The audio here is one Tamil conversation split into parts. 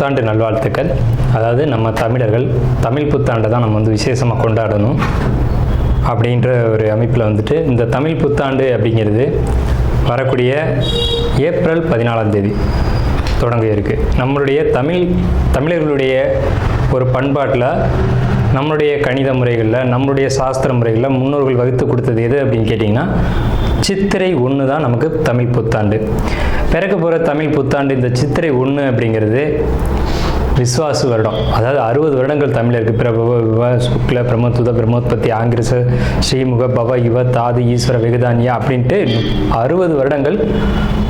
புத்தாண்டு நல்வாழ்த்துக்கள். அதாவது நம்ம தமிழர்கள் தமிழ் புத்தாண்டை தான் நம்ம விசேஷமாக கொண்டாடணும் அப்படின்ற ஒரு அமைப்பில் இந்த தமிழ் புத்தாண்டு அப்படிங்கிறது வரக்கூடிய ஏப்ரல் 14ஆம் தேதி தொடங்க இருக்குது. நம்மளுடைய தமிழர்களுடைய ஒரு பண்பாட்டில், நம்மளுடைய கணித முறைகளில், நம்மளுடைய சாஸ்திர முறைகளில் முன்னோர்கள் வகுத்து கொடுத்தது எது அப்படின்னு கேட்டிங்கன்னா சித்திரை 1 தான் நமக்கு தமிழ் புத்தாண்டு. பிறக்க போகிற தமிழ் புத்தாண்டு இந்த சித்திரை 1 அப்படிங்கிறது விஸ்வாசு வருடம். அதாவது 60 வருடங்கள் தமிழருக்கு பிரபவ விவ சுக்ல பிரமோத்துத பிரமோத்பத்தி ஆங்கிரச ஸ்ரீமுக பவ யுவ தாது ஈஸ்வர வெகுதானியா அப்படின்ட்டு 60 வருடங்கள்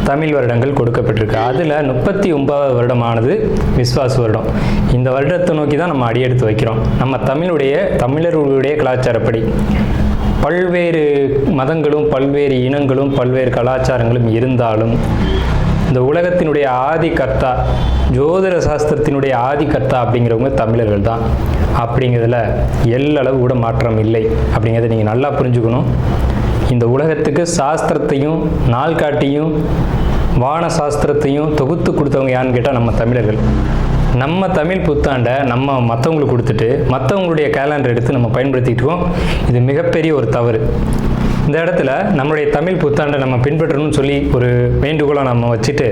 தமிழ் வருடங்கள் கொடுக்கப்பட்டிருக்கு. அதில் 39வது வருடமானது விஸ்வாசு வருடம். இந்த வருடத்தை நோக்கி தான் நம்ம அடியெடுத்து வைக்கிறோம். நம்ம தமிழர்களுடைய கலாச்சாரப்படி பல்வேறு மதங்களும் பல்வேறு இனங்களும் பல்வேறு கலாச்சாரங்களும் இருந்தாலும் இந்த உலகத்தினுடைய ஆதி கர்த்தா, ஜோதிட சாஸ்திரத்தினுடைய ஆதி கர்த்தா அப்படிங்கிறவங்க தமிழர்கள் தான். அப்படிங்கிறதுல எல்லளவு கூட மாற்றம் இல்லை. அப்படிங்கிறத நீங்கள் நல்லா புரிஞ்சுக்கணும். இந்த உலகத்துக்கு சாஸ்திரத்தையும் நாள்காட்டியும் வான சாஸ்திரத்தையும் தொகுத்து கொடுத்தவங்க யாருன்னு கேட்டால் நம்ம தமிழர்கள். நம்ம தமிழ் புத்தாண்டை நம்ம மற்றவங்களுக்கு கொடுத்துட்டு மற்றவங்களுடைய கேலண்டர் எடுத்து நம்ம பயன்படுத்திட்டு இருக்கோம். இது மிகப்பெரிய ஒரு தவறு. இந்த இடத்துல நம்மளுடைய தமிழ் புத்தாண்டை நம்ம பின்பற்றணும்னு சொல்லி ஒரு வேண்டுகோளை நம்ம வச்சுட்டு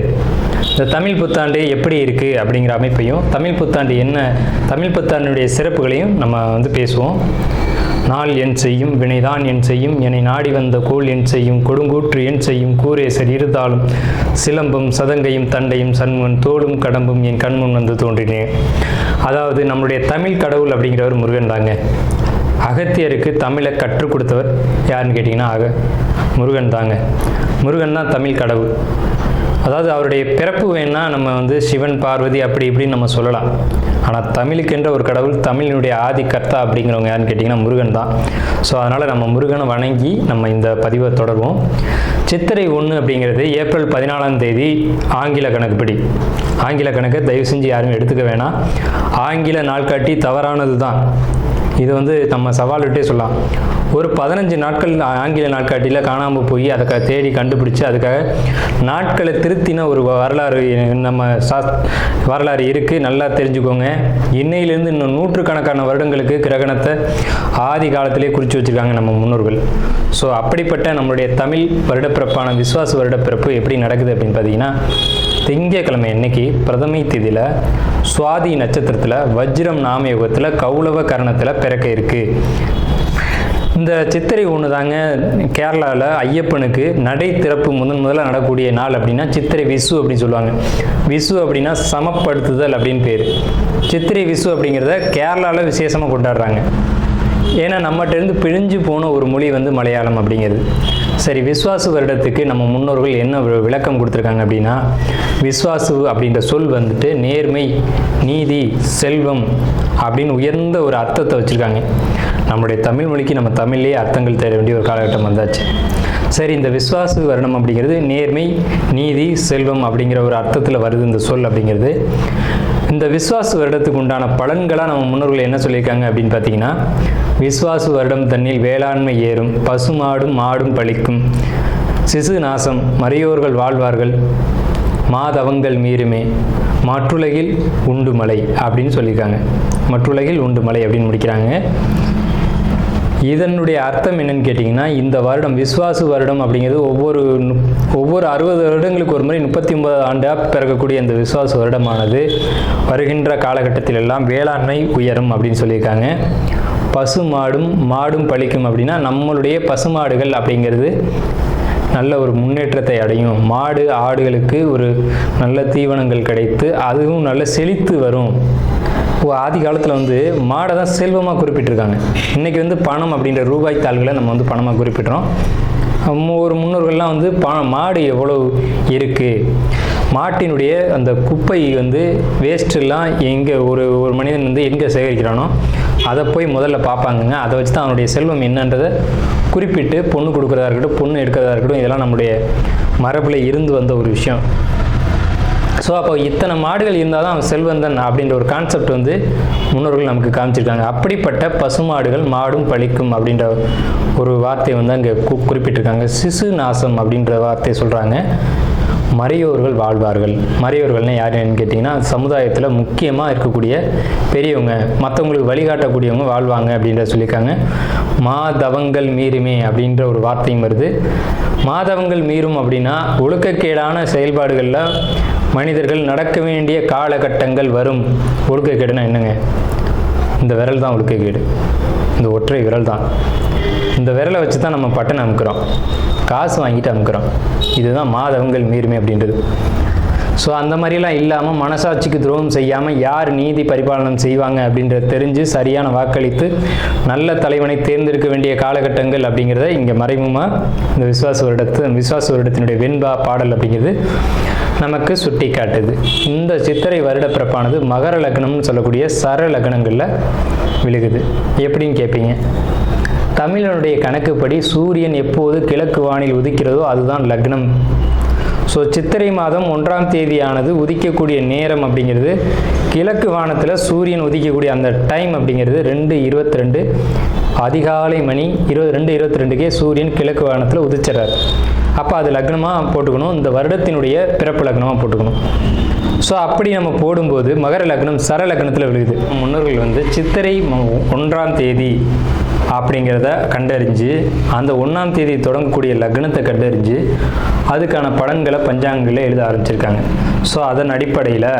இந்த தமிழ் புத்தாண்டு எப்படி இருக்குது அப்படிங்கிற அமைப்பையும், தமிழ் புத்தாண்டு என்ன, தமிழ் புத்தாண்டுடைய சிறப்புகளையும் நம்ம பேசுவோம். நாள் என் செய்யும் வினைதான் என் செய்யும் என்னை நாடி வந்த கோள் என் செய்யும் கொடுங்கூற்று என் செய்யும் கூரேசர் இருந்தாலும் சிலம்பும் சதங்கையும் தண்டையும் சண்முன் தோளும் கடம்பும் என் கண்முன் வந்து தோன்றினேன். அதாவது நம்மளுடைய தமிழ் கடவுள் அப்படிங்கிறவர் முருகன் தாங்க. அகத்தியருக்கு தமிழை கற்றுக் கொடுத்தவர் யாருன்னு கேட்டிங்கன்னா முருகன் தாங்க. முருகன் தான் தமிழ் கடவுள். அதாவது அவருடைய பிறப்பு வேணா நம்ம சிவன் பார்வதி அப்படி இப்படின்னு நம்ம சொல்லலாம். ஆனால் தமிழுக்கென்ற ஒரு கடவுள், தமிழினுடைய ஆதி கர்த்தா அப்படிங்கிறவங்க யாருன்னு கேட்டிங்கன்னா முருகன் தான். ஸோ அதனால் நம்ம முருகனை வணங்கி நம்ம இந்த பதிவை தொடர்வோம். சித்திரை 1 அப்படிங்கிறது ஏப்ரல் 14ஆம் தேதி ஆங்கில கணக்குப்படி. ஆங்கில கணக்கை தயவு செஞ்சு யாரும் எடுத்துக்க வேணாம். ஆங்கில நாள்காட்டி தவறானது தான். இது நம்ம சவால் விட்டே சொல்லலாம். ஒரு 15 நாட்கள் ஆங்கில நாட்காட்டியில் காணாமல் போய் அதை தேடி கண்டுபிடிச்சி அதுக்காக நாட்களை திருத்தின ஒரு வரலாறு நம்ம வரலாறு இருக்குது. நல்லா தெரிஞ்சுக்கோங்க. இன்னையிலேருந்து இன்னும் நூற்றுக்கணக்கான வருடங்களுக்கு கிரகணத்தை ஆதி காலத்திலே குறித்து வச்சுருக்காங்க நம்ம முன்னோர்கள். ஸோ அப்படிப்பட்ட நம்மளுடைய தமிழ் வருடப்பிறப்பான விஸ்வாச வருடப்பிறப்பு எப்படி நடக்குது அப்படின்னு பார்த்தீங்கன்னா, திங்கட்கிழமை அன்னைக்கு பிரதமை திதியில் சுவாதி நட்சத்திரத்தில் வஜ்ரம் நாமயோகத்தில் கௌளவ கரணத்தில் பிறக்க இருக்குது. இந்த சித்திரை 1 தாங்க கேரளாவில் ஐயப்பனுக்கு நடை திறப்பு முதல்ல நடக்கக்கூடிய நாள். அப்படின்னா சித்திரை விசு அப்படின்னு சொல்லுவாங்க. விசு அப்படின்னா சமப்படுத்துதல் அப்படின்னு பேர். சித்திரை விசு அப்படிங்கிறத கேரளாவில் விசேஷமாக கொண்டாடுறாங்க. ஏன்னா நம்மகிட்டேருந்து பிழிஞ்சு போன ஒரு மொழி மலையாளம் அப்படிங்கிறது. சரி, விஸ்வாசு வருடத்துக்கு நம்ம முன்னோர்கள் என்ன விளக்கம் கொடுத்துருக்காங்க அப்படின்னா, விஸ்வாசு அப்படின்ற சொல் நேர்மை, நீதி, செல்வம் அப்படின்னு உயர்ந்த ஒரு அர்த்தத்தை வச்சுருக்காங்க. நம்முடைய தமிழ் மொழிக்கு நம்ம தமிழ்லேயே அர்த்தங்கள் தேட வேண்டிய ஒரு காலகட்டம் வந்தாச்சு. சரி, இந்த விஸ்வாசு வருடம் அப்படிங்கிறது நேர்மை, நீதி, செல்வம் அப்படிங்கிற ஒரு அர்த்தத்தில் வருது இந்த சொல் அப்படிங்கிறது. இந்த விஸ்வாசு வருடத்துக்கு உண்டான பலன்களாக நம்ம முன்னோர்கள் என்ன சொல்லியிருக்காங்க அப்படின்னு பார்த்தீங்கன்னா, விஸ்வாசு வருடம் தன்னில் வேளாண்மை ஏறும், பசுமாடும் மாடும் பழிக்கும், சிசு நாசம், மறையோர்கள் வாழ்வார்கள், மாதவங்கள் மீறுமே, மற்றுலகில் உண்டு மலை அப்படின்னு சொல்லியிருக்காங்க. மற்றுலகில் உண்டு மலை அப்படின்னு முடிக்கிறாங்க. இதனுடைய அர்த்தம் என்னன்னு கேட்டிங்கன்னா, இந்த வருடம் விஸ்வாசு வருடம் அப்படிங்கிறது ஒவ்வொரு 60 வருடங்களுக்கு ஒரு முறை 39 ஆண்டாக பிறக்கக்கூடிய இந்த விஸ்வாசு வருடமானது வருகின்ற காலகட்டத்தில் எல்லாம் வேளாண்மை உயரும் அப்படின்னு சொல்லியிருக்காங்க. பசு மாடும் பழிக்கும் அப்படின்னா நம்மளுடைய பசுமாடுகள் அப்படிங்கிறது நல்ல ஒரு முன்னேற்றத்தை அடையும். மாடு ஆடுகளுக்கு ஒரு நல்ல தீவனங்கள் கிடைத்து அதுவும் நல்ல செழித்து வரும். ஆதி காலத்தில் மாடை தான் செல்வமாக குறிப்பிட்டிருக்காங்க. இன்றைக்கி பணம் அப்படின்ற ரூபாய் தாள்களை நம்ம பணமாக குறிப்பிட்றோம். ஒரு முன்னோர்கள்லாம் மாடு எவ்வளோ இருக்குது, மாட்டினுடைய அந்த குப்பை வேஸ்ட்டெல்லாம் எங்கே ஒரு மனிதன் எங்கே சேகரிக்கிறானோ அதை போய் முதல்ல பார்ப்பாங்கங்க. அதை வச்சு தான் அவனுடைய செல்வம் என்னன்றதை குறிப்பிட்டு பொண்ணு கொடுக்குறதா இருக்கட்டும், பொண்ணு எடுக்கிறதா இருக்கட்டும், இதெல்லாம் நம்முடைய மரபில் இருந்து வந்த ஒரு விஷயம். ஸோ அப்போ இத்தனை மாடுகள் இருந்தால் தான் அவன் செல்வந்தன் அப்படின்ற ஒரு கான்செப்ட் முன்னோர்கள் நமக்கு காமிச்சிருக்காங்க. அப்படிப்பட்ட பசுமாடுகள் மாடும் பழிக்கும் அப்படின்ற ஒரு வார்த்தையை அங்கே குறிப்பிட்டிருக்காங்க. சிசு நாசம் அப்படின்ற வார்த்தையை சொல்கிறாங்க. மறையோர்கள் வாழ்வார்கள். மறையோர்கள்னால் யாருன்னு கேட்டிங்கன்னா சமுதாயத்தில் முக்கியமாக இருக்கக்கூடிய பெரியவங்க, மற்றவங்களுக்கு வழிகாட்டக்கூடியவங்க வாழ்வாங்க அப்படின்ற சொல்லியிருக்காங்க. மாதவங்கள் மீறுமே அப்படின்ற ஒரு வார்த்தையும் வருது. மாதவங்கள் மீறும் அப்படின்னா ஒழுக்கக்கேடான செயல்பாடுகளில் மனிதர்கள் நடக்க வேண்டிய காலகட்டங்கள் வரும். ஒழுக்கக்கேடுனா என்னங்க? இந்த விரல் தான் ஒழுக்கக்கேடு, இந்த ஒற்றை விரல் தான். இந்த விரலை வச்சு தான் நம்ம பட்டன் அமுக்கிறோம், காசு வாங்கிட்டு அமுக்கிறோம். இதுதான் மாதவங்கள் மீறுமே அப்படின்றது. ஸோ அந்த மாதிரிலாம் இல்லாமல் மனசாட்சிக்கு துரோகம் செய்யாமல் யார் நீதி பரிபாலனம் செய்வாங்க அப்படின்றத தெரிஞ்சு சரியான வாக்களித்து நல்ல தலைவனை தேர்ந்தெடுக்க வேண்டிய காலகட்டங்கள் அப்படிங்கிறத இங்கே மறைமுகமாக இந்த விசுவாச வருடத்தினுடைய வெண்பா பாடல் அப்படிங்கிறது நமக்கு சுட்டி காட்டுது. இந்த சித்திரை வருட பிறப்பானது மகர லக்னம்னு சொல்லக்கூடிய சர லக்னங்களில் விழுகுது. எப்படின்னு கேட்பீங்க? தமிழனுடைய கணக்குப்படி சூரியன் எப்போது கிழக்கு வானில் உதிக்கிறதோ அதுதான் லக்னம். ஸோ சித்திரை மாதம் 1ஆம் தேதியானது உதிக்கக்கூடிய நேரம் அப்படிங்கிறது கிழக்கு வானத்தில் சூரியன் உதிக்கக்கூடிய அந்த டைம் அப்படிங்கிறது 2:22 அதிகாலை மணி 2:22க்கே சூரியன் கிழக்கு வானத்தில் உதிச்சிடறார். அப்போ அது லக்னமாக போட்டுக்கணும், இந்த வருடத்தினுடைய பிறப்பு லக்னமாக போட்டுக்கணும். ஸோ அப்படி நம்ம போடும்போது மகர லக்னம் சர லக்னத்தில் விழுகுது. முன்னோர்கள் சித்திரை 1ஆம் தேதி அப்படிங்கிறத கண்டறிஞ்சு அந்த 1ஆம் தேதி தொடங்கக்கூடிய லக்னத்தை கண்டறிஞ்சு அதுக்கான பலன்களை பஞ்சாங்கங்களில் எழுத ஆரம்பிச்சிருக்காங்க. ஸோ அதன் அடிப்படையில்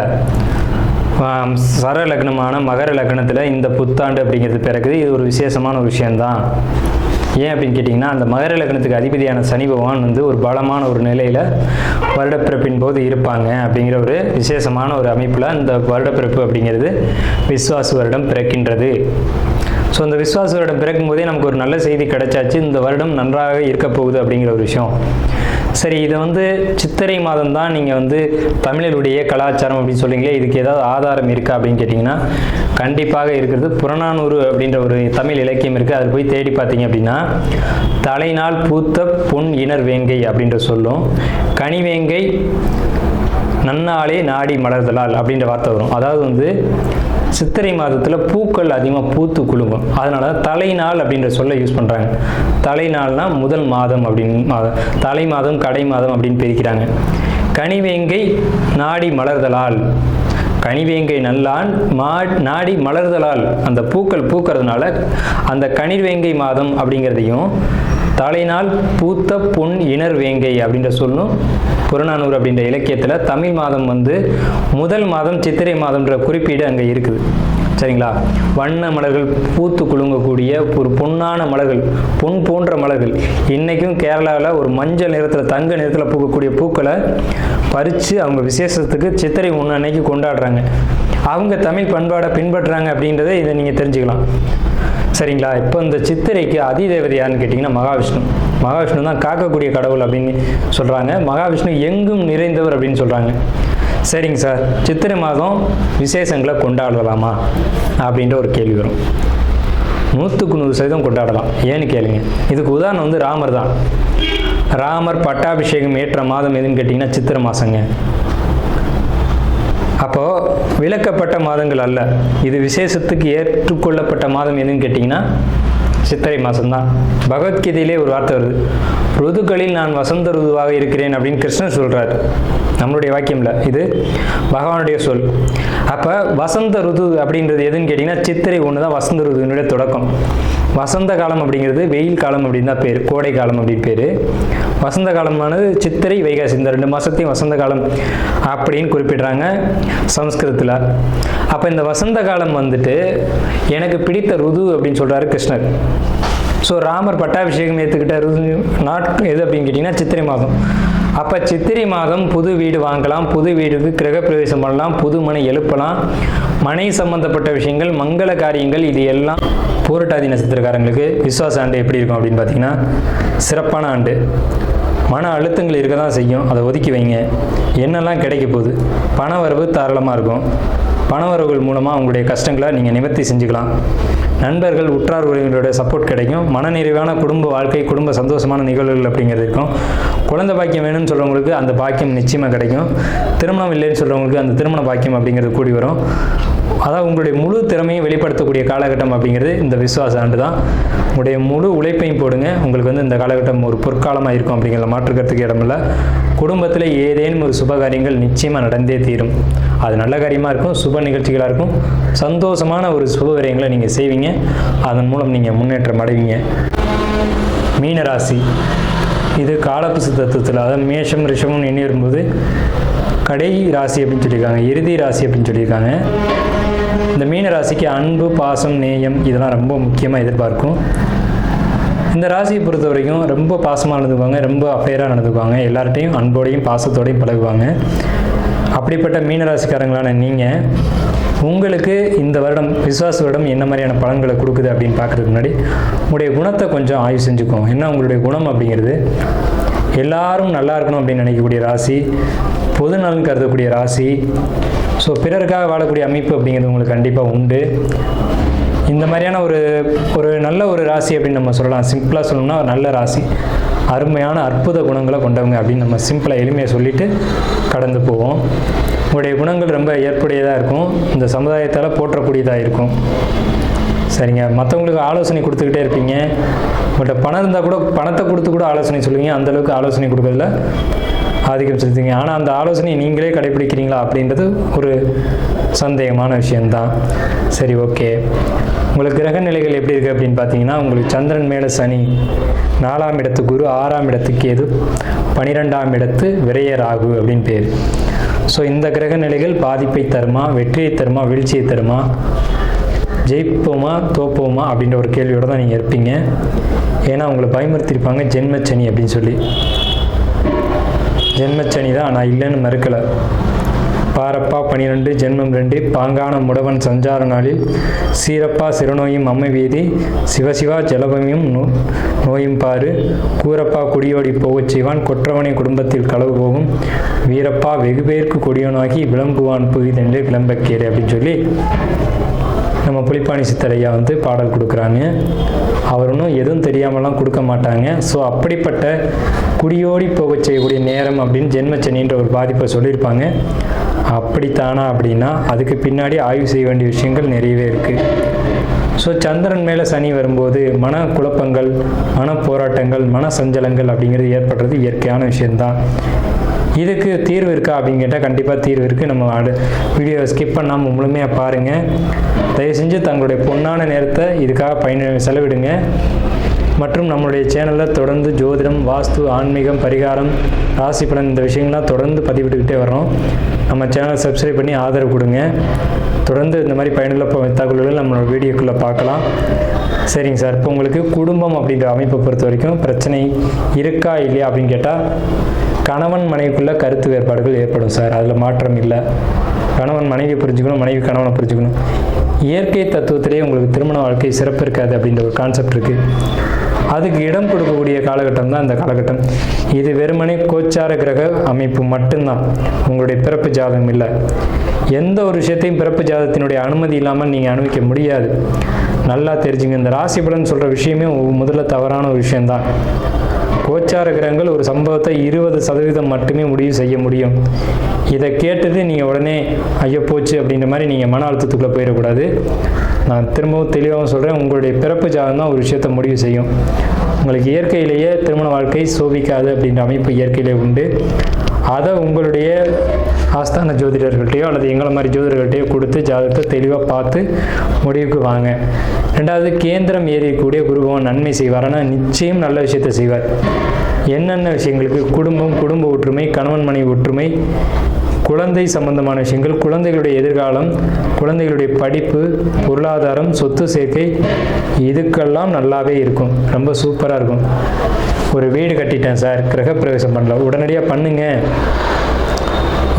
சர லக்னமான மகர லக்னத்தில் இந்த புத்தாண்டு அப்படிங்கிறது பிறகுது. இது ஒரு விசேஷமான ஒரு விஷயந்தான். ஏன் அப்படின்னு கேட்டிங்கன்னா, அந்த மகர லக்னத்துக்கு அதிபதியான சனி பகவான் ஒரு பலமான ஒரு நிலையில் வருடப்பிறப்பின் போது இருப்பாங்க அப்படிங்கிற ஒரு விசேஷமான ஒரு அமைப்பில் இந்த வருடப்பிறப்பு அப்படிங்கிறது விஸ்வாச வருடம் பிறக்கின்றது. ஸோ இந்த விஸ்வாச வருடம் பிறக்கும் போதே நமக்கு ஒரு நல்ல செய்தி கிடைச்சாச்சு, இந்த வருடம் நன்றாக இருக்க போகுது அப்படிங்கிற ஒரு விஷயம். சரி, இதை சித்திரை மாதம் தான் நீங்கள் தமிழருடைய கலாச்சாரம் அப்படின்னு சொல்லிங்களே, இதுக்கு ஏதாவது ஆதாரம் இருக்கா அப்படின்னு கேட்டிங்கன்னா கண்டிப்பாக இருக்கிறது. புறநானூறு அப்படின்ற ஒரு தமிழ் இலக்கியம் இருக்குது. அதில் போய் தேடி பார்த்தீங்க அப்படின்னா தலைநாள் பூத்த பொன் இணர் வேங்கை அப்படின்ற சொல்லும், கனிவேங்கை நன்னாளே நாடி மலர்தலால் அப்படின்ற வார்த்தை வரும். அதாவது சித்திரை மாதத்தில் பூக்கள் அதிகமாக பூத்து குலுங்கும். அதனால தலைநாள் அப்படின்ற சொல்ல யூஸ் பண்ணுறாங்க. தலைநாள்னா முதல் மாதம் அப்படின்னு, தலை மாதம் கடை மாதம் அப்படின்னு பிரிக்கிறாங்க. கனிவேங்கை நாடி மலர்தலால், கனிவேங்கை நல்லான் நாடி மலர்தலால், அந்த பூக்கள் பூக்கிறதுனால அந்த கனிவேங்கை மாதம் அப்படிங்கிறதையும் தலைநாள் பூத்த பொன் இணர் வேங்கை அப்படின்ற சொல்லும் புறநானூறு அப்படின்ற இலக்கியத்தில் தமிழ் மாதம் முதல் மாதம் சித்திரை மாதம்ன்ற குறிப்பீடு அங்கே இருக்குது. சரிங்களா? வண்ண மலர்கள் பூத்து குலுங்கக்கூடிய ஒரு பொன்னான மலர்கள், பொன் போன்ற மலர்கள். இன்றைக்கும் கேரளாவில் ஒரு மஞ்சள் நிறத்தில் தங்க நிறத்தில் பூக்கக்கூடிய பூக்களை பறித்து அவங்க விசேஷத்துக்கு சித்திரை 1 அன்னைக்கு கொண்டாடுறாங்க. அவங்க தமிழ் பண்பாடை பின்பற்றுறாங்க அப்படின்றத இதை நீங்கள் தெரிஞ்சுக்கலாம். சரிங்களா? இப்போ இந்த சித்திரைக்கு அதிதேவதை யாருன்னு கேட்டிங்கன்னா மகாவிஷ்ணு. மகாவிஷ்ணு தான் காக்கக்கூடிய கடவுள் அப்படின்னு சொல்கிறாங்க. மகாவிஷ்ணு எங்கும் நிறைந்தவர் அப்படின்னு சொல்கிறாங்க. சரிங்க சார், சித்திரை மாதம் விசேஷங்களை கொண்டாடலாமா அப்படின்ற ஒரு கேள்வி வரும். 100க்கு 100% கொண்டாடலாம். ஏன்னு கேளுங்க. இதுக்கு உதாரணம் ராமர் தான். ராமர் பட்டாபிஷேகம் ஏற்ற மாதம் எதுன்னு கேட்டிங்கன்னா சித்திரை மாதங்க. அப்போது விலக்கப்பட்ட மாதங்கள் அல்ல, இது விசேஷத்துக்கு ஏற்றுக்கொள்ளப்பட்ட மாதம் எதுன்னு கேட்டிங்கன்னா சித்திரை மாதம்தான். பகவத்கீதையிலே ஒரு வார்த்தை வருது, ருதுக்களில் நான் வசந்த ருதுவாக இருக்கிறேன் அப்படின்னு கிருஷ்ணன் சொல்கிறார். நம்மளுடைய வாக்கியம்ல, இது பகவானுடைய சொல். அப்போ வசந்த ருது அப்படின்றது எதுன்னு கேட்டிங்கன்னா சித்திரை 1 தான் வசந்த ருதுவினுடைய தொடக்கம். வசந்த காலம் அப்படிங்கிறது வெயில் காலம் அப்படின்னு தான் பேர், கோடை காலம் அப்படின்னு பேர். வசந்த காலமானது சித்திரை வைகாசி, இந்த 2 மாதத்தையும் வசந்த காலம் அப்படின்னு குறிப்பிடுறாங்க சமஸ்கிருதத்தில். அப்போ இந்த வசந்த காலம் எனக்கு பிடித்த ருது அப்படின்னு சொல்கிறாரு கிருஷ்ணர். ஸோ ராமர் பட்டாபிஷேகம் ஏற்றுக்கிட்ட நாட்கள் எது அப்படின்னு கேட்டிங்கன்னா சித்திரை மாதம். அப்போ சித்திரை மாதம் புது வீடு வாங்கலாம், புது வீடுக்கு கிரகப்பிரவேசம் பண்ணலாம், புது மனை எழுப்பலாம், மனை சம்பந்தப்பட்ட விஷயங்கள், மங்கள காரியங்கள், இது எல்லாம். பூரட்டாதி நட்சத்திரக்காரங்களுக்கு விஸ்வாச ஆண்டு எப்படி இருக்கும் அப்படின்னு பார்த்தீங்கன்னா சிறப்பான ஆண்டு. மன அழுத்தங்கள் இருக்க தான் செய்யும், அதை ஒதுக்கி வைங்க. என்னெல்லாம் கிடைக்க போகுது? பண வரவு தாராளமாக இருக்கும். பண வரவுகள் மூலமாக உங்களுடைய கஷ்டங்களை நீங்கள் நிவர்த்தி செஞ்சுக்கலாம். நண்பர்கள் உற்றார் உறவினர்களோட சப்போர்ட் கிடைக்கும். மனநிறைவான குடும்ப வாழ்க்கை, குடும்ப சந்தோஷமான நிகழ்வுகள் அப்படிங்கிறது இருக்கும். குழந்தை பாக்கியம் வேணும்னு சொல்கிறவங்களுக்கு அந்த பாக்கியம் நிச்சயமாக கிடைக்கும். திருமணம் இல்லைன்னு சொல்கிறவங்களுக்கு அந்த திருமண பாக்கியம் அப்படிங்கிறது கூடி வரும். அதாவது உங்களுடைய முழு திறமையும் வெளிப்படுத்தக்கூடிய காலகட்டம் அப்படிங்கிறது இந்த விசுவாச ஆண்டு தான். உங்களுடைய முழு உழைப்பையும் போடுங்க. உங்களுக்கு இந்த காலகட்டம் ஒரு பொற்காலமாக இருக்கும் அப்படிங்கிற மாற்றுக்கிறதுக்கு இடமில்லை. குடும்பத்தில் ஏதேனும் ஒரு சுப காரியங்கள் நிச்சயமாக நடந்தே தீரும். அது நல்ல காரியமாக இருக்கும், சுப நிகழ்ச்சிகளாக இருக்கும், சந்தோஷமான ஒரு சுப காரியங்களை நீங்கள் செய்வீங்க. அதன் மூலம் நீங்கள் முன்னேற்றம் அடைவீங்க. மீனராசி, இது காலப்புசு தத்துவத்தில், அதாவது மேஷம் ரிஷபம் எண்ணி வரும்போது கடை ராசி அப்படின்னு சொல்லியிருக்காங்க, இறுதி ராசி அப்படின்னு சொல்லியிருக்காங்க. இந்த மீன ராசிக்கு அன்பு, பாசம், நேயம் இதெல்லாம் ரொம்ப முக்கியமாக எதிர்பார்க்கும். இந்த ராசியை பொறுத்த வரைக்கும் ரொம்ப பாசமாக நடந்துக்குவாங்க, ரொம்ப அஃபேராக நடந்துக்குவாங்க, எல்லார்ட்டையும் அன்போடையும் பாசத்தோடையும் பழகுவாங்க. அப்படிப்பட்ட மீனராசிக்காரங்களான நீங்கள் உங்களுக்கு இந்த வருடம் விசுவாச வருடம் என்ன மாதிரியான பலன்களை கொடுக்குது அப்படின்னு பார்க்குறதுக்கு முன்னாடி உங்களுடைய குணத்தை கொஞ்சம் ஆய்வு செஞ்சுக்கோங்க. ஏன்னா உங்களுடைய குணம் அப்படிங்கிறது எல்லாரும் நல்லா இருக்கணும் அப்படின்னு நினைக்கக்கூடிய ராசி, பொது நலன் கருதக்கூடிய ராசி. ஸோ பிறருக்காக வாழக்கூடிய அமைப்பு அப்படிங்கிறது உங்களுக்கு கண்டிப்பாக உண்டு. இந்த மாதிரியான ஒரு நல்ல ஒரு ராசி அப்படின்னு நம்ம சொல்லலாம். சிம்பிளாக சொல்லணும்னா நல்ல ராசி, அருமையான அற்புத குணங்களை கொண்டவங்க அப்படின்னு நம்ம சிம்பிளாக எளிமையாக சொல்லிவிட்டு கடந்து போவோம். உங்களுடைய குணங்கள் ரொம்ப ஏற்புடையதாக இருக்கும், இந்த சமுதாயத்தால் போற்றக்கூடியதாக இருக்கும். சரிங்க, மற்றவங்களுக்கு ஆலோசனை கொடுத்துக்கிட்டே இருப்பீங்க. உங்கள்கிட்ட பணம் இருந்தால் கூட பணத்தை கொடுத்து கூட ஆலோசனை சொல்லுவீங்க. அந்தளவுக்கு ஆலோசனை கொடுக்கறதுல ஆதிக்கம் செலுத்துவீங்க. ஆனால் அந்த ஆலோசனையை நீங்களே கடைபிடிக்கிறீங்களா அப்படின்றது ஒரு சந்தேகமான விஷயந்தான். சரி, ஓகே. உங்களுக்கு கிரக நிலைகள் எப்படி இருக்குது அப்படின்னு பார்த்தீங்கன்னா, உங்களுக்கு சந்திரன் மேலே சனி, 4ஆம் இடத்து குரு, 6ஆம் இடத்துக்கு கேது, 12ஆம் இடத்து விரைய ராகு அப்படின்னு பேர். ஸோ இந்த கிரக நிலைகள் பாதிப்பை தருமா, வெற்றியை தருமா, வீழ்ச்சியை தருமா, ஜெயிப்போமா தோப்போமா அப்படின்ற ஒரு கேள்வியோடு தான் நீங்கள் இருப்பீங்க. ஏன்னா உங்களை பயமுறுத்திருப்பாங்க ஜென்மச்சனி அப்படின்னு சொல்லி. ஜென்மச்சனி தான், நான் இல்லைன்னு மறுக்கலை. பாரப்பா 12 ஜென்மம் 2 பாங்கான முடவன் சஞ்சார நாளில் சீரப்பா சிறுநோயும் அம்மை வீதி சிவசிவா ஜலபமியும் நோயும் பாரு கூரப்பா குடியோடி போகச் செய்வான் கொற்றவனை குடும்பத்தில் களவு போகும் வீரப்பா வெகுபேருக்கு கொடியோனாகி விளம்புவான் புவிதென்று விளம்பக்கேறு அப்படின்னு சொல்லி நம்ம புலிப்பாணி சித்தரையா பாடல் கொடுக்குறாங்க. அவர் ஒன்றும் எதுவும் தெரியாமலாம் கொடுக்க மாட்டாங்க. ஸோ அப்படிப்பட்ட குடியோடி போக செய்யக்கூடிய நேரம் அப்படின்னு ஜென்மச்சனின்ற ஒரு பாதிப்பை சொல்லியிருப்பாங்க. அப்படித்தானா அப்படின்னா அதுக்கு பின்னாடி ஆய்வு செய்ய வேண்டிய விஷயங்கள் நிறையவே இருக்குது. ஸோ சந்திரன் மேலே சனி வரும்போது மன குழப்பங்கள், மன போராட்டங்கள், மன சஞ்சலங்கள் அப்படிங்கிறது ஏற்படுறது இயற்கையான விஷயந்தான். இதுக்கு தீர்வு இருக்கா அப்படின்னு கேட்டால் கண்டிப்பாக தீர்வு இருக்குது. நம்ம வீடியோவை ஸ்கிப் பண்ணாமல் முழுமையாக பாருங்கள். தயவு செஞ்சு தங்களுடைய பொன்னான நேரத்தை இதுக்காக செலவிடுங்க. மற்றும் நம்மளுடைய சேனலில் தொடர்ந்து ஜோதிடம், வாஸ்து, ஆன்மீகம், பரிகாரம், ராசி பலன் இந்த விஷயங்கள்லாம் தொடர்ந்து பதிவிட்டுக்கிட்டே வரோம். நம்ம சேனலை சப்ஸ்கிரைப் பண்ணி ஆதரவு கொடுங்க. தொடர்ந்து இந்த மாதிரி பயனுள்ள தகவல்கள் நம்மளோட வீடியோக்குள்ளே பார்க்கலாம். சரிங்க சார், இப்போ உங்களுக்கு குடும்பம் அப்படின்ற அமைப்பை பொறுத்த வரைக்கும் பிரச்சனை இருக்கா இல்லையா அப்படின்னு கேட்டால் கணவன் மனைவிக்குள்ளே கருத்து வேறுபாடுகள் ஏற்படும் சார், அதில் மாற்றம் இல்லை. கணவன் மனைவி புரிஞ்சுக்கணும், மனைவி கணவனை புரிஞ்சுக்கணும். இயற்கை தத்துவத்திலே உங்களுக்கு திருமண வாழ்க்கை சிறப்பு இருக்காது அப்படின்ற ஒரு கான்செப்ட் இருக்குது. அதுக்கு இடம் கொடுக்கக்கூடிய காலகட்டம் தான் இந்த காலகட்டம். இது வெறுமனே கோச்சார கிரக அமைப்பு மட்டும்தான், உங்களுடைய பிறப்பு ஜாதகம் இல்லை. எந்த ஒரு விஷயத்தையும் பிறப்பு ஜாதகத்தினுடைய அனுமதி இல்லாமல் நீங்கள் அனுபவிக்க முடியாது. நல்லா தெரிஞ்சுங்க. இந்த ராசி பலன் சொல்கிற விஷயமே முதல்ல தவறான ஒரு விஷயந்தான். கோச்சார கிரகங்கள் ஒரு சம்பவத்தை 20% மட்டுமே முடிவு செய்ய முடியும். இதை கேட்டுட்டு நீங்கள் உடனே ஐயோ போச்சு அப்படின்ற மாதிரி நீங்கள் மன அழுத்தத்துக்குள்ளே போயிடக்கூடாது. நான் திரும்பவும் தெளிவாகவும் சொல்கிறேன், உங்களுடைய பிறப்பு ஜாதகம் தான் ஒரு விஷயத்தை முடிவு செய்யும். உங்களுக்கு இயற்கையிலேயே திருமண வாழ்க்கை சோபிக்காது அப்படின்ற அமைப்பு இயற்கையிலே உண்டு. அதை உங்களுடைய ஆஸ்தான ஜோதிடர்கள்ட்டையோ அல்லது எங்களை மாதிரி ஜோதிடர்கள்ட்டையோ கொடுத்து ஜாதகத்தை தெளிவாக பார்த்து முடிவுக்கு வாங்க. ரெண்டாவது, கேந்திரம் ஏறியக்கூடிய குருபவன் நன்மை செய்வார்னா நிச்சயம் நல்ல விஷயத்தை செய்வார். என்னென்ன விஷயங்களுக்கு? குடும்பம், குடும்ப ஒற்றுமை, கணவன் மனைவி ஒற்றுமை, குழந்தை சம்பந்தமான விஷயங்கள், குழந்தைகளுடைய எதிர்காலம், குழந்தைகளுடைய படிப்பு, பொருளாதாரம், சொத்து சேர்க்கை, இதுக்கெல்லாம் நல்லாவே இருக்கும். ரொம்ப சூப்பராக இருக்கும். ஒரு வீடு கட்டிட்டேன் சார், கிரகப்பிரவேசம் பண்ணல, உடனடியாக பண்ணுங்க.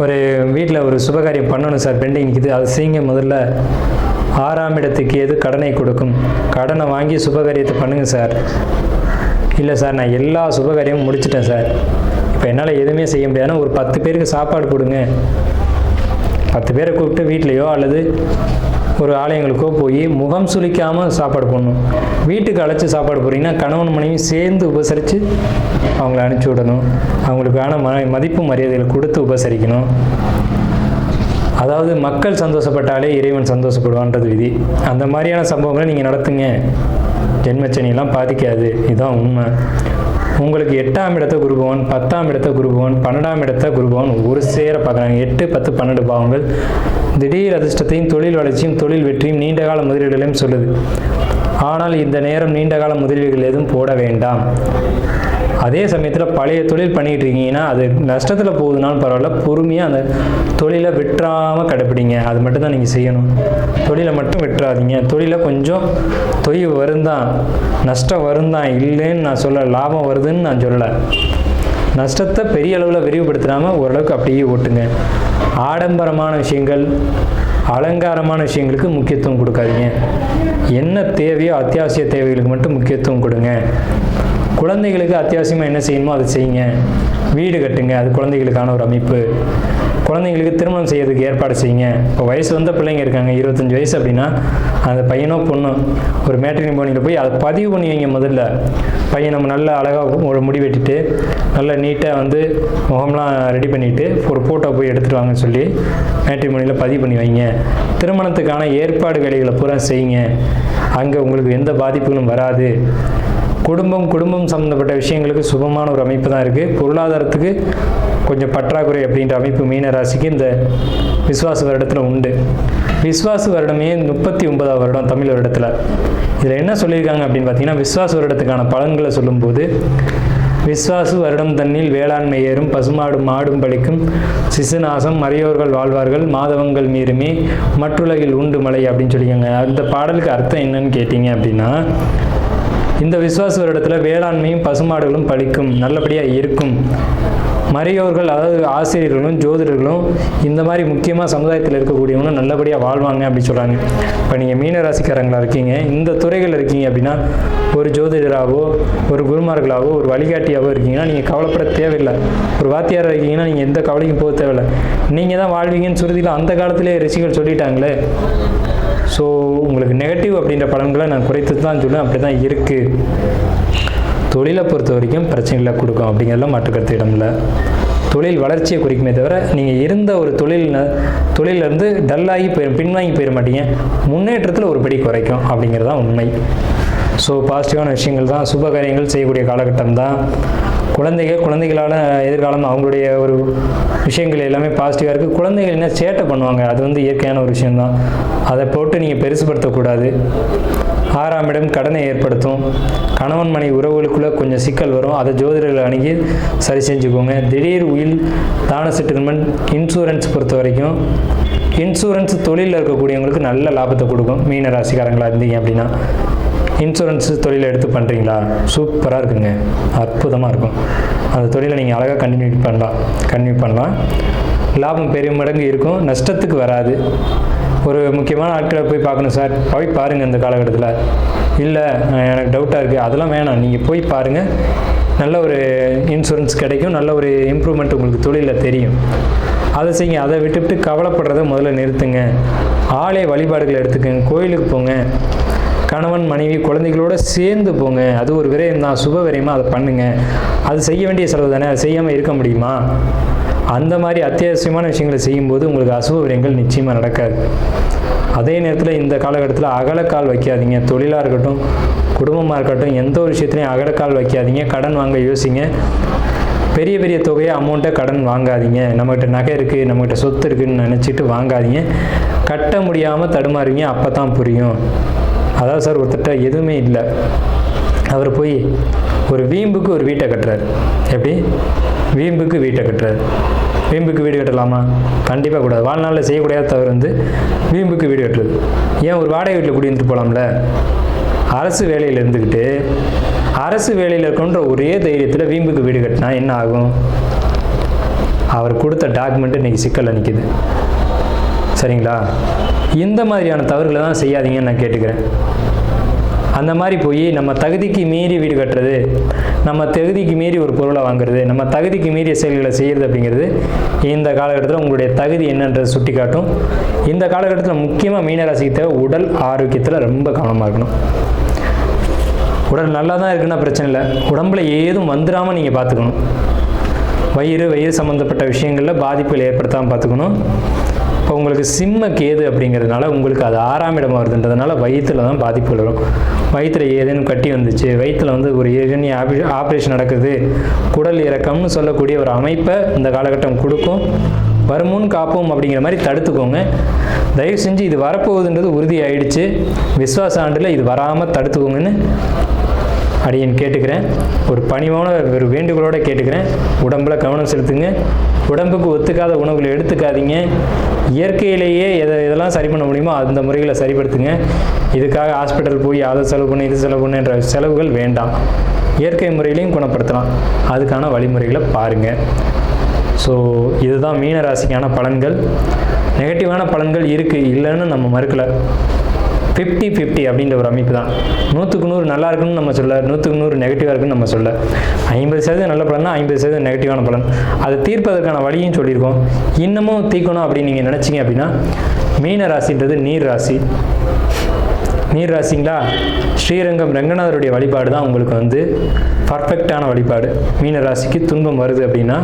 ஒரு வீட்டில் ஒரு சுபகாரியம் பண்ணணும் சார், பெண்டிங் நிற்கிது, அதை செய்யுங்க. முதல்ல 6ஆம் இடத்துக்கு எது கடனை கொடுக்கும், கடனை வாங்கி சுபகாரியத்தை பண்ணுங்கள் சார். இல்லை சார், நான் எல்லா சுபகாரியமும் முடிச்சிட்டேன் சார், இப்போ என்னால் எதுவுமே செய்ய முடியாதுன்னா ஒரு 10 பேருக்கு சாப்பாடு கொடுங்க. 10 பேரை கூப்பிட்டு வீட்லேயோ அல்லது ஒரு ஆலயங்களுக்கோ போய் முகம் சுளிக்காமல் சாப்பாடு போடணும். வீட்டுக்கு அழைச்சி சாப்பாடு போடுறீங்கன்னா கணவன் மனைவி சேர்ந்து உபசரித்து அவங்கள அனுப்பிச்சி விடணும். அவங்களுக்கான மதிப்பு மரியாதைகளை கொடுத்து உபசரிக்கணும். அதாவது மக்கள் சந்தோஷப்பட்டாலே இறைவன் சந்தோஷப்படுவான்றது விதி. அந்த மாதிரியான சம்பவங்களை நீங்கள் நடத்துங்க, ஜென்மச்சனியெல்லாம் பாதிக்காது. இதுதான் உண்மை. உங்களுக்கு 8ஆம் இடத்த குருபவன், 10ஆம் இடத்த குருபவன், 12ஆம் இடத்த குருபவன் ஒரு சேர பார்க்குறாங்க. 8, 10, 12 பாவங்கள் திடீர் அதிர்ஷ்டத்தையும் தொழில் வளர்ச்சியும் தொழில் வெற்றியும் நீண்டகால முதலீடுகளையும் சொல்லுது. ஆனால் இந்த நேரம் நீண்டகால முதலீடுகள் எதுவும் போட வேண்டாம். அதே சமயத்தில் பழைய தொழில் பண்ணிகிட்டு இருக்கீங்கன்னா அது நஷ்டத்தில் போகுதுனாலும் பரவாயில்ல, பொறுமையாக அந்த தொழிலை விட்டுறாமல் கடைப்பிடிங்க. அது மட்டும் தான் நீங்கள் செய்யணும். தொழிலை மட்டும் விட்டுறாதீங்க. தொழிலை கொஞ்சம் தொய்வு வருந்தான், நஷ்டம் வருந்தான், இல்லைன்னு நான் சொல்ல, லாபம் வருதுன்னு நான் சொல்லலை. நஷ்டத்தை பெரிய அளவில் விரிவுபடுத்தாமல் ஓரளவுக்கு அப்படியே ஓட்டுங்க. ஆடம்பரமான விஷயங்கள், அலங்காரமான விஷயங்களுக்கு முக்கியத்துவம் கொடுக்காதீங்க. என்ன தேவையோ அத்தியாவசிய தேவைகளுக்கு மட்டும் முக்கியத்துவம் கொடுங்க. குழந்தைகளுக்கு அத்தியாவசியமாக என்ன செய்யணுமோ அதை செய்யுங்க. வீடு கட்டுங்க, அது குழந்தைகளுக்கான ஒரு அமைப்பு. குழந்தைங்களுக்கு திருமணம் செய்யறதுக்கு ஏற்பாடு செய்யுங்க. இப்போ வயசு வந்த பிள்ளைங்க இருக்காங்க, 25 வயசு அப்படின்னா அந்த பையனோ பொண்ணோ ஒரு மேட்ரிமோனியில் போய் அதை பதிவு பண்ணி வைங்க. முதல்ல பையன் நம்ம நல்லா அழகாக ஒரு முடி வெட்டிட்டு நல்லா நீட்டாக வந்து முகம்லாம் ரெடி பண்ணிவிட்டு ஒரு ஃபோட்டோ போய் எடுத்துகிட்டு வாங்கன்னு சொல்லி மேட்ரிமோனியில் பதிவு பண்ணி வைங்க. திருமணத்துக்கான ஏற்பாடு வேலைகளை பூரா செய்யுங்க. அங்கே உங்களுக்கு எந்த பாதிப்புகளும் வராது. குடும்பம் சம்மந்தப்பட்ட விஷயங்களுக்கு சுபமான ஒரு அமைப்பு தான் இருக்குது. பொருளாதாரத்துக்கு கொஞ்சம் பற்றாக்குறை அப்படின்ற அமைப்பு மீன ராசிக்கு இந்த விஸ்வாச வருடத்தில் உண்டு. விஸ்வாச வருடமே 39ஆவது வருடம் தமிழ் வருடத்தில். இதில் என்ன சொல்லியிருக்காங்க அப்படின்னு பார்த்தீங்கன்னா, விஸ்வாச வருடத்துக்கான பலன்களை சொல்லும்போது, விஸ்வாசு வருடம் தன்னில் வேளாண்மை ஏறும், பசுமாடும் மாடும் பலிக்கும், சிசுநாசம் மறையோர்கள் வாழ்வார்கள், மாதவங்கள் மீறுமே, மற்றுலகில் உண்டு மலை அப்படின்னு சொல்லியிருக்காங்க. அந்த பாடலுக்கு அர்த்தம் என்னன்னு கேட்டீங்க அப்படின்னா, இந்த விஸ்வாச வருடத்தில் வேளாண்மையும் பசுமாடுகளும் பலிக்கும், நல்லபடியாக இருக்கும். மறையோர்கள் அதாவது ஆசிரியர்களும் ஜோதிடர்களும் இந்த மாதிரி முக்கியமாக சமுதாயத்தில் இருக்கக்கூடியவங்களும் நல்லபடியாக வாழ்வாங்க அப்படின்னு சொல்கிறாங்க. இப்போ நீங்கள் மீன ராசிக்காரங்களாக இருக்கீங்க, இந்த துறைகள் இருக்கீங்க அப்படின்னா, ஒரு ஜோதிடராகவோ ஒரு குருமார்களாகவோ ஒரு வழிகாட்டியாகவோ இருக்கீங்கன்னா நீங்கள் கவலைப்பட தேவையில்லை. ஒரு வாத்தியாராக இருக்கீங்கன்னா நீங்கள் எந்த கவலைக்கும் போக தேவையில்லை. நீங்கள் தான் வாழ்வீங்கன்னு சுருதியில் அந்த காலத்திலே ரிஷிகள் சொல்லிட்டாங்களே. ஸோ உங்களுக்கு நெகட்டிவ் அப்படின்ற பலன்களை நான் குறைத்து தான் சொல்லுவேன். அப்படி தான் இருக்குது. தொழிலை பொறுத்த வரைக்கும் பிரச்சனைகளை கொடுக்கும் அப்படிங்கிறதுலாம் மாற்றுக்கருத்து இடமில்லை. தொழில் வளர்ச்சியை குறிக்குமே தவிர நீங்கள் இருந்த ஒரு தொழிலிருந்து டல்லாகி பின்வாங்கி போயிட மாட்டீங்க. முன்னேற்றத்தில் ஒரு படி குறைக்கும் அப்படிங்கிறது தான் உண்மை. ஸோ பாசிட்டிவான விஷயங்கள் தான், சுப காரியங்கள் செய்யக்கூடிய காலகட்டம் தான். குழந்தைகளால் எதிர்காலம் அவங்களுடைய ஒரு விஷயங்கள் எல்லாமே பாசிட்டிவாக இருக்குது. குழந்தைகள் என்ன சேட்டை பண்ணுவாங்க, அது வந்து இயற்கையான ஒரு விஷயம்தான். அதை போட்டு நீங்கள் பெருசுபடுத்தக்கூடாது. 6ஆம் இடம் கடனை ஏற்படுத்தும். கணவன் மனைவி உறவுகளுக்குள்ளே கொஞ்சம் சிக்கல் வரும். அதை ஜோதிடர்கள் அணுகி சரி செஞ்சுக்கோங்க. திடீர் உயில் தான செட்டில்மெண்ட், இன்சூரன்ஸ் பொறுத்த வரைக்கும் இன்சூரன்ஸ் தொழிலில் இருக்கக்கூடியவங்களுக்கு நல்ல லாபத்தை கொடுக்கும். மீன ராசிக்காரங்களாக இருந்தீங்க அப்படின்னா இன்சூரன்ஸ் தொழிலை எடுத்து பண்ணுறீங்களா, சூப்பராக இருக்குங்க, அற்புதமாக இருக்கும். அந்த தொழிலை நீங்கள் அழகாக கன்டினியூ பண்ணலாம். லாபம் பெரிய மடங்கு இருக்கும், நஷ்டத்துக்கு வராது. ஒரு முக்கியமான ஆட்களை போய் பார்க்கணும் சார், போய் பாருங்கள் இந்த காலகட்டத்தில். இல்லை எனக்கு டவுட்டாக இருக்குது, அதெல்லாம் வேணாம், நீங்கள் போய் பாருங்கள். நல்ல ஒரு இன்சூரன்ஸ் கிடைக்கும், நல்ல ஒரு இம்ப்ரூவ்மெண்ட் உங்களுக்கு தொழிலில் தெரியும். அதை செய்யுங்க. அதை விட்டுவிட்டு கவலைப்படுறத முதல்ல நிறுத்துங்க. ஆலய வழிபாடுகளை எடுத்துக்கங்க, கோயிலுக்கு போங்க, கணவன் மனைவி குழந்தைகளோடு சேர்ந்து போங்க. அது ஒரு விரயம் தான், சுப விரயமாக அதை பண்ணுங்கள். அது செய்ய வேண்டிய செலவு தானே, அது செய்யாமல் இருக்க முடியுமா? அந்த மாதிரி அத்தியாவசியமான விஷயங்களை செய்யும்போது உங்களுக்கு அசுப விரயங்கள் நிச்சயமாக நடக்காது. அதே நேரத்தில் இந்த காலகட்டத்தில் அகலக்கால் வைக்காதீங்க. தொழிலாக இருக்கட்டும், குடும்பமாக இருக்கட்டும், எந்த ஒரு விஷயத்துலையும் அகலக்கால் வைக்காதீங்க. கடன் வாங்க யோசிங்க. பெரிய பெரிய தொகையை அமௌண்ட்டை கடன் வாங்காதீங்க. நம்மகிட்ட நகை இருக்குது, நம்மகிட்ட சொத்து இருக்குதுன்னு நினச்சிட்டு வாங்காதீங்க. கட்ட முடியாமல் தடுமாறுவீங்க. அப்போ தான் புரியும். அதாவது சார், ஒருத்தட்ட எதுவுமே இல்லை, அவர் போய் ஒரு வீம்புக்கு ஒரு வீட்டை கட்டுறாரு. எப்படி வீம்புக்கு வீட்டை கட்டுறாரு? வீம்புக்கு வீடு கட்டலாமா? கண்டிப்பாக கூடாது. வாழ்நாளில் செய்யக்கூடிய தவறு வந்து வீம்புக்கு வீடு கட்டுறது. ஏன் ஒரு வாடகை வீட்டில் குடியிருந்துட்டு போகலாம்ல? அரசு வேலையில் இருந்துக்கிட்டு அரசு வேலையில் இருக்கணுன்ற ஒரே தைரியத்தில் வீம்புக்கு வீடு கட்டினா என்ன ஆகும்? அவர் கொடுத்த டாக்குமெண்ட்டு இன்றைக்கி சிக்கலில் நிற்கிது. சரிங்களா? இந்த மாதிரியான தவறுகளை தான் செய்யாதீங்கன்னு நான் கேட்டுக்கிறேன். அந்த மாதிரி போய் நம்ம தகுதிக்கு மீறி வீடு கட்டுறது, நம்ம தகுதிக்கு மீறி ஒரு பொருளை வாங்குறது, நம்ம தகுதிக்கு மீறிய செயல்களை செய்கிறது அப்படிங்கிறது இந்த காலகட்டத்தில் உங்களுடைய தகுதி என்னன்றதை சுட்டி காட்டும். இந்த காலகட்டத்தில் முக்கியமாக மீனராசிக்கு தேவை உடல் ஆரோக்கியத்தில் ரொம்ப கவனமாக இருக்கணும். உடல் நல்லா தான் இருக்குன்னா பிரச்சனை இல்லை, உடம்புல ஏதும் வந்துடாமல் நீங்கள் பார்த்துக்கணும். வயிறு சம்மந்தப்பட்ட விஷயங்களில் பாதிப்புகள் ஏற்படுத்தாமல் பார்த்துக்கணும். இப்போ உங்களுக்கு சிம்ம கேது அப்படிங்கிறதுனால உங்களுக்கு அது 6ஆம் இடமாக வருதுன்றதுனால வயிற்றில் தான் பாதிப்புகள் வரும். வயிற்றில் ஏதேனும் கட்டி வந்துச்சு, வயிற்றில் வந்து ஒரு ஏதேனும் ஆப்ரேஷன் நடக்குது, குடல் இறக்கம்னு சொல்லக்கூடிய ஒரு அமைப்பை இந்த காலகட்டம் கொடுக்கும். வருமுன் காப்போம் அப்படிங்கிற மாதிரி தடுத்துக்கோங்க. தயவு செஞ்சு இது வரப்போகுதுன்றது உறுதி ஆயிடுச்சு, விஸ்வாச ஆண்டில் இது வராமல் தடுத்துக்கோங்கன்னு அடியேன் கேட்டுக்கிறேன். ஒரு பணிவான ஒரு வேண்டுகோளோடு கேட்டுக்கிறேன். உடம்பில் கவனம் செலுத்துங்க. உடம்புக்கு ஒத்துக்காத உணவுகளை எடுத்துக்காதீங்க. இயற்கையிலேயே இதெல்லாம் சரி பண்ண முடியுமோ அந்த முறைகளை சரிப்படுத்துங்க. இதுக்காக ஹாஸ்பிட்டல் போய் அதை செலவு பண்ணு இது செலவு பண்ணுன்ற செலவுகள் வேண்டாம். இயற்கை முறையிலையும் குணப்படுத்தலாம். அதுக்கான வழிமுறைகளை பாருங்கள். ஸோ இதுதான் மீனராசிக்கான பலன்கள். நெகட்டிவான பலன்கள் இருக்குது, இல்லைன்னு நம்ம மறுக்கலை. 50-50 அப்படின்ற ஒரு அமைப்பு தான். 100க்கு 100 நல்லா இருக்குன்னு நம்ம சொல்ல, 100க்கு 100 நெகட்டிவாக இருக்குன்னு நம்ம சொல்ல. 50% நல்ல பலன்னா 50% நெகட்டிவான பலன். அதை தீர்ப்பதற்கான வழியும் சொல்லியிருக்கோம். இன்னமும் தீர்க்கணும் அப்படின்னு நீங்கள் நினச்சிங்க அப்படின்னா, மீன ராசின்றது நீர் ராசி. நீர் ராசிங்களா, ஸ்ரீரங்கம் ரங்கநாதருடைய வழிபாடு தான் உங்களுக்கு வந்து பர்ஃபெக்டான வழிபாடு. மீன ராசிக்கு துன்பம் வருது அப்படின்னா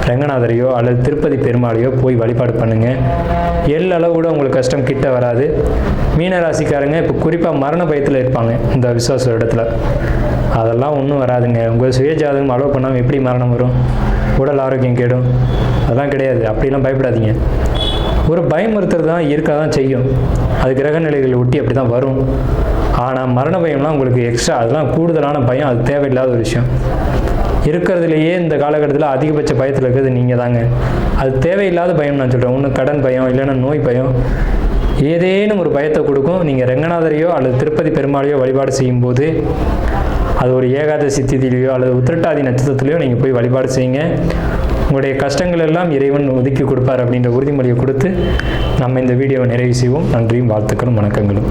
ரங்கநாதரையோ அல்லது திருப்பதி பெருமாளையோ போய் வழிபாடு பண்ணுங்கள். எல்லளவு கூட உங்களுக்கு கஷ்டம் கிட்ட வராது. மீனராசிக்காரங்க இப்போ குறிப்பாக மரண பயத்தில் இருப்பாங்க இந்த விசுவாச இடத்துல. அதெல்லாம் ஒன்றும் வராதுங்க. உங்கள் சுயஜாதகம் அலோவ் பண்ணாமல் எப்படி மரணம் வரும்? உடல் ஆரோக்கியம் கேடும்? அதெல்லாம் கிடையாது. அப்படிலாம் பயப்படாதீங்க. ஒரு பயமுறுத்துறது தான் இருக்க தான் செய்யும். அது கிரக நிலைகளை ஒட்டி அப்படி தான் வரும். ஆனால் மரண பயம்லாம் உங்களுக்கு எக்ஸ்ட்ரா, அதெல்லாம் கூடுதலான பயம். அது தேவையில்லாத ஒரு விஷயம். இருக்கிறதுலையே இந்த காலகட்டத்தில் அதிகபட்ச பயத்தில் இருக்கிறது நீங்கள் தாங்க. அது தேவையில்லாத பயம் நான் சொல்கிறேன். ஒன்று கடன் பயம், இல்லைன்னா நோய் பயம், ஏதேனும் ஒரு பயத்தை கொடுக்கும். நீங்கள் ரங்கநாதரையோ அல்லது திருப்பதி பெருமாளையோ வழிபாடு செய்யும்போது, அது ஒரு ஏகாதசி திதியிலையோ அல்லது உத்திரட்டாதி நட்சத்திரத்திலையோ நீங்கள் போய் வழிபாடு செய்யுங்க. உங்களுடைய கஷ்டங்கள் எல்லாம் இறைவன் ஒதுக்கி கொடுப்பார் அப்படின்ற உறுதிமொழியை கொடுத்து நம்ம இந்த வீடியோவை நிறைவு செய்வோம். நன்றியும் வாழ்த்துக்களும் வணக்கங்களும்.